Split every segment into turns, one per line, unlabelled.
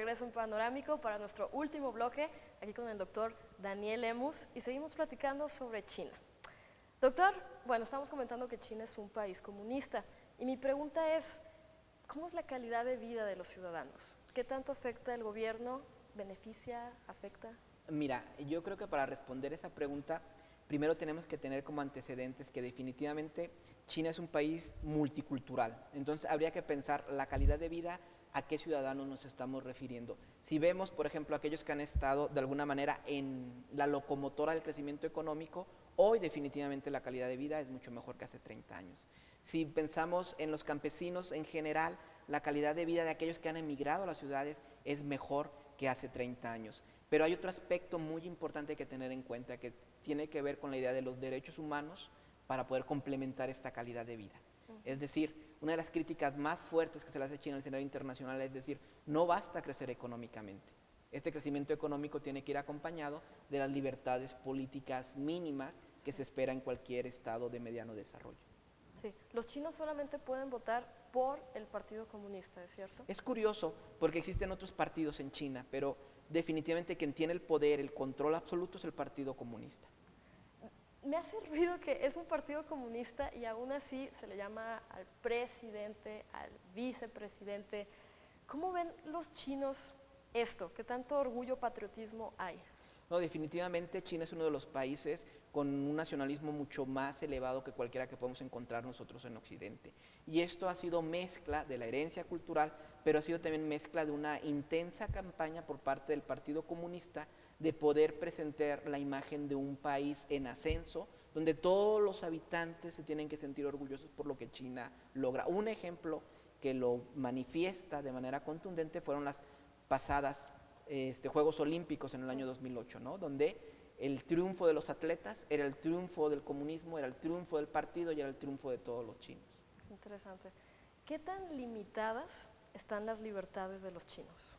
regreso en Panorámico para nuestro último bloque, aquí con el doctor Daniel Lemus, y seguimos platicando sobre China. Doctor, bueno, estamos comentando que China es un país comunista, y mi pregunta es, ¿cómo es la calidad de vida de los ciudadanos? ¿Qué tanto afecta el gobierno? ¿Beneficia? ¿Afecta?
Mira, yo creo que para responder esa pregunta, primero tenemos que tener como antecedentes que definitivamente China es un país multicultural. Entonces habría que pensar la calidad de vida, a qué ciudadanos nos estamos refiriendo. Si vemos, por ejemplo, aquellos que han estado de alguna manera en la locomotora del crecimiento económico, hoy definitivamente la calidad de vida es mucho mejor que hace 30 años. Si pensamos en los campesinos en general, la calidad de vida de aquellos que han emigrado a las ciudades es mejor que hace 30 años. Pero hay otro aspecto muy importante que tener en cuenta que tiene que ver con la idea de los derechos humanos para poder complementar esta calidad de vida. Es decir, una de las críticas más fuertes que se le hace a China en el escenario internacional es decir, no basta crecer económicamente. Este crecimiento económico tiene que ir acompañado de las libertades políticas mínimas que se espera en cualquier estado de mediano desarrollo.
Sí, los chinos solamente pueden votar por el Partido Comunista, ¿es cierto?
Es curioso porque existen otros partidos en China, pero definitivamente quien tiene el poder, el control absoluto es el Partido Comunista.
Me hace ruido que es un partido comunista y aún así se le llama al presidente, al vicepresidente. ¿Cómo ven los chinos esto? ¿Qué tanto orgullo, patriotismo hay?
No, definitivamente China es uno de los países con un nacionalismo mucho más elevado que cualquiera que podemos encontrar nosotros en Occidente. Y esto ha sido mezcla de la herencia cultural, pero ha sido también mezcla de una intensa campaña por parte del Partido Comunista de poder presentar la imagen de un país en ascenso, donde todos los habitantes se tienen que sentir orgullosos por lo que China logra. Un ejemplo que lo manifiesta de manera contundente fueron las pasadas Juegos Olímpicos en el año 2008, ¿no? Donde el triunfo de los atletas era el triunfo del comunismo, era el triunfo del partido y era el triunfo de todos los chinos.
Interesante. ¿Qué tan limitadas están las libertades de los chinos?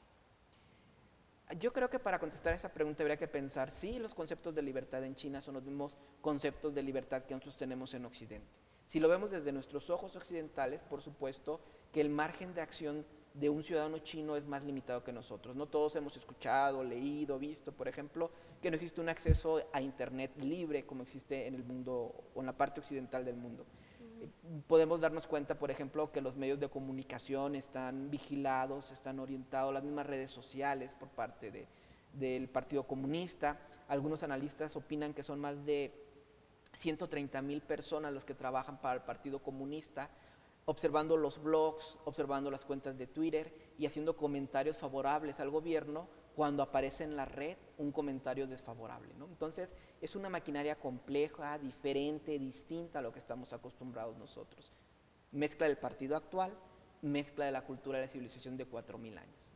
Yo creo que para contestar esa pregunta habría que pensar si los conceptos de libertad en China son los mismos conceptos de libertad que nosotros tenemos en Occidente. Si lo vemos desde nuestros ojos occidentales, por supuesto que el margen de acción de un ciudadano chino es más limitado que nosotros. No todos hemos escuchado, leído, visto, por ejemplo, que no existe un acceso a Internet libre como existe en el mundo o en la parte occidental del mundo. Podemos darnos cuenta, por ejemplo, que los medios de comunicación están vigilados, están orientados, las mismas redes sociales por parte del Partido Comunista. Algunos analistas opinan que son más de 130,000 personas los que trabajan para el Partido Comunista, observando los blogs, observando las cuentas de Twitter y haciendo comentarios favorables al gobierno cuando aparece en la red un comentario desfavorable, ¿no? Entonces, es una maquinaria compleja, diferente, distinta a lo que estamos acostumbrados nosotros. Mezcla del partido actual, mezcla de la cultura de la civilización de 4,000 años.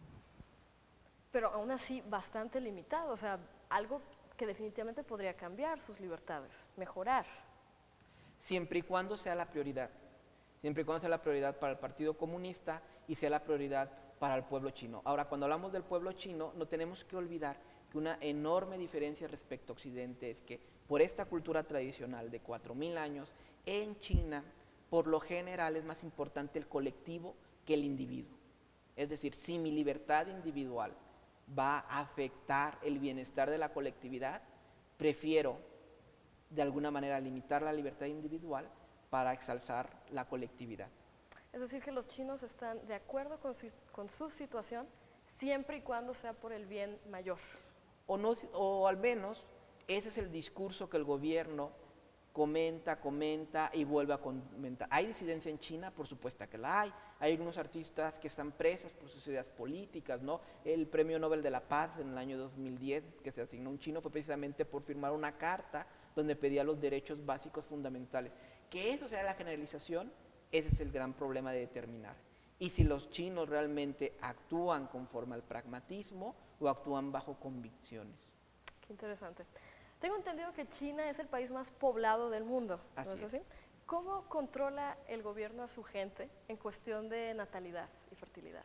Pero aún así bastante limitado, o sea, algo que definitivamente podría cambiar sus libertades, mejorar.
Siempre y cuando sea la prioridad. Siempre y cuando sea la prioridad para el Partido Comunista y sea la prioridad para el pueblo chino. Ahora, cuando hablamos del pueblo chino, no tenemos que olvidar que una enorme diferencia respecto a Occidente es que por esta cultura tradicional de 4,000 años, en China, por lo general es más importante el colectivo que el individuo. Es decir, si mi libertad individual va a afectar el bienestar de la colectividad, prefiero de alguna manera limitar la libertad individual para exalzar la colectividad.
Es decir, que los chinos están de acuerdo con su situación siempre y cuando sea por el bien mayor.
O al menos ese es el discurso que el gobierno comenta y vuelve a comentar. ¿Hay disidencia en China? Por supuesto que la hay. Hay algunos artistas que están presos por sus ideas políticas, ¿no? El Premio Nobel de la Paz en el año 2010 que se asignó a un chino fue precisamente por firmar una carta donde pedía los derechos básicos fundamentales. Que eso sea la generalización, ese es el gran problema de determinar. Y si los chinos realmente actúan conforme al pragmatismo o actúan bajo convicciones.
Qué interesante. Tengo entendido que China es el país más poblado del mundo, ¿no es así? ¿Cómo controla el gobierno a su gente en cuestión de natalidad y fertilidad?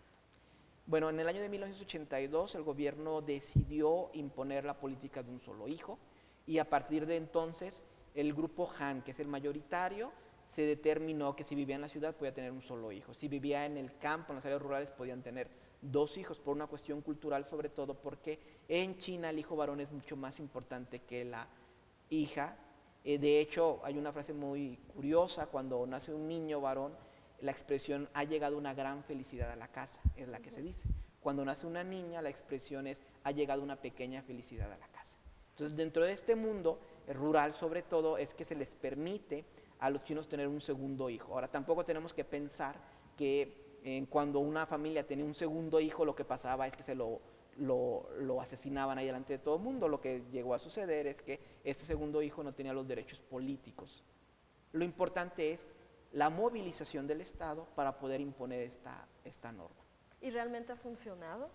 Bueno, en el año de 1982 el gobierno decidió imponer la política de un solo hijo y a partir de entonces el grupo Han, que es el mayoritario, se determinó que si vivía en la ciudad podía tener un solo hijo. Si vivía en el campo, en las áreas rurales, podían tener 2 hijos por una cuestión cultural, sobre todo porque en China el hijo varón es mucho más importante que la hija. De hecho, hay una frase muy curiosa: cuando nace un niño varón, la expresión "ha llegado una gran felicidad a la casa", es la que se dice. Cuando nace una niña, la expresión es "ha llegado una pequeña felicidad a la casa". Entonces, dentro de este mundo rural, sobre todo, es que se les permite a los chinos tener un segundo hijo. Ahora, tampoco tenemos que pensar que cuando una familia tenía un segundo hijo, lo que pasaba es que se lo asesinaban ahí delante de todo el mundo. Lo que llegó a suceder es que este segundo hijo no tenía los derechos políticos. Lo importante es la movilización del Estado para poder imponer esta norma.
¿Y realmente ha funcionado?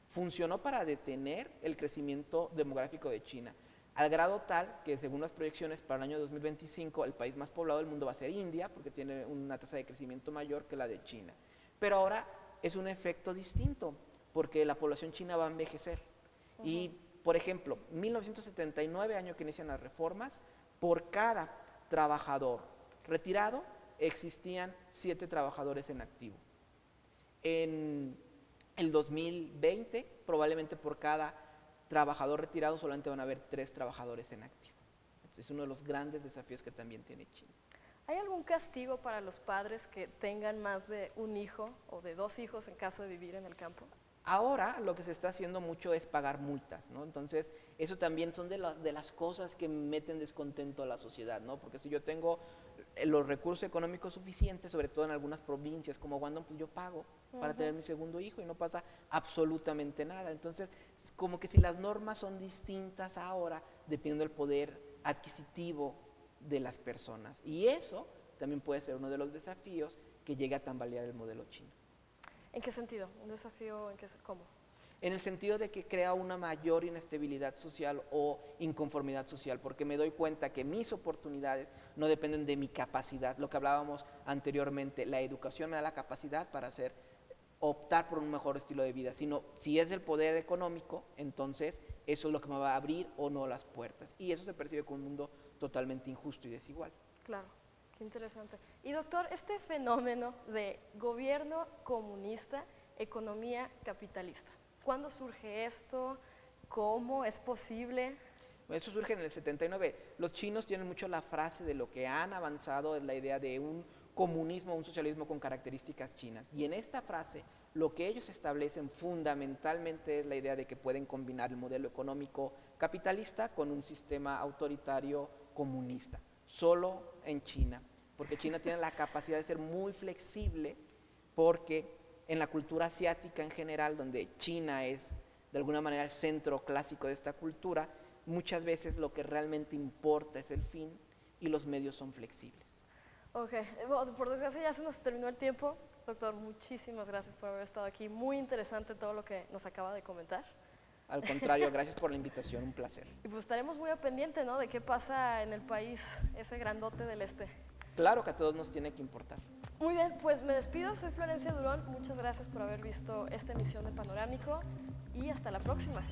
Funcionó para detener el crecimiento demográfico de China, al grado tal que, según las proyecciones para el año 2025, el país más poblado del mundo va a ser India, porque tiene una tasa de crecimiento mayor que la de China. Pero ahora es un efecto distinto, porque la población china va a envejecer. Y, por ejemplo, 1979, año que inician las reformas, por cada trabajador retirado existían 7 trabajadores en activo. En el 2020, probablemente por cada trabajador retirado solamente van a haber 3 trabajadores en activo. Entonces, es uno de los grandes desafíos que también tiene China.
¿Hay algún castigo para los padres que tengan más de un hijo o de 2 hijos en caso de vivir en el campo?
Ahora lo que se está haciendo mucho es pagar multas, ¿no? Entonces, eso también son de las cosas que meten descontento a la sociedad, ¿no? Porque si yo tengo los recursos económicos suficientes, sobre todo en algunas provincias como Guangdong, pues yo pago para tener mi segundo hijo y no pasa absolutamente nada. Entonces, como que si las normas son distintas ahora, dependiendo del poder adquisitivo de las personas. Y eso también puede ser uno de los desafíos que llegue a tambalear el modelo chino.
¿En qué sentido? ¿Un desafío? ¿Cómo?
En el sentido de que crea una mayor inestabilidad social o inconformidad social, porque me doy cuenta que mis oportunidades no dependen de mi capacidad. Lo que hablábamos anteriormente, la educación me da la capacidad para optar por un mejor estilo de vida, sino si es el poder económico, entonces eso es lo que me va a abrir o no las puertas. Y eso se percibe como un mundo totalmente injusto y desigual.
Claro. Qué interesante. Y doctor, este fenómeno de gobierno comunista, economía capitalista, ¿cuándo surge esto? ¿Cómo es posible?
Eso surge en el 79. Los chinos tienen mucho la frase de lo que han avanzado es la idea de un comunismo, un socialismo con características chinas. Y en esta frase, lo que ellos establecen fundamentalmente es la idea de que pueden combinar el modelo económico capitalista con un sistema autoritario comunista. Solo en China, porque China tiene la capacidad de ser muy flexible, porque en la cultura asiática en general, donde China es de alguna manera el centro clásico de esta cultura, muchas veces lo que realmente importa es el fin y los medios son flexibles.
Ok, bueno, por desgracia ya se nos terminó el tiempo. Doctor, muchísimas gracias por haber estado aquí. Muy interesante todo lo que nos acaba de comentar.
Al contrario, gracias por la invitación, un placer.
Y pues estaremos muy al pendiente, ¿no?, de qué pasa en el país, ese grandote del este.
Claro que a todos nos tiene que importar.
Muy bien, pues me despido, soy Florencia Durón, muchas gracias por haber visto esta emisión de Panorámico y hasta la próxima.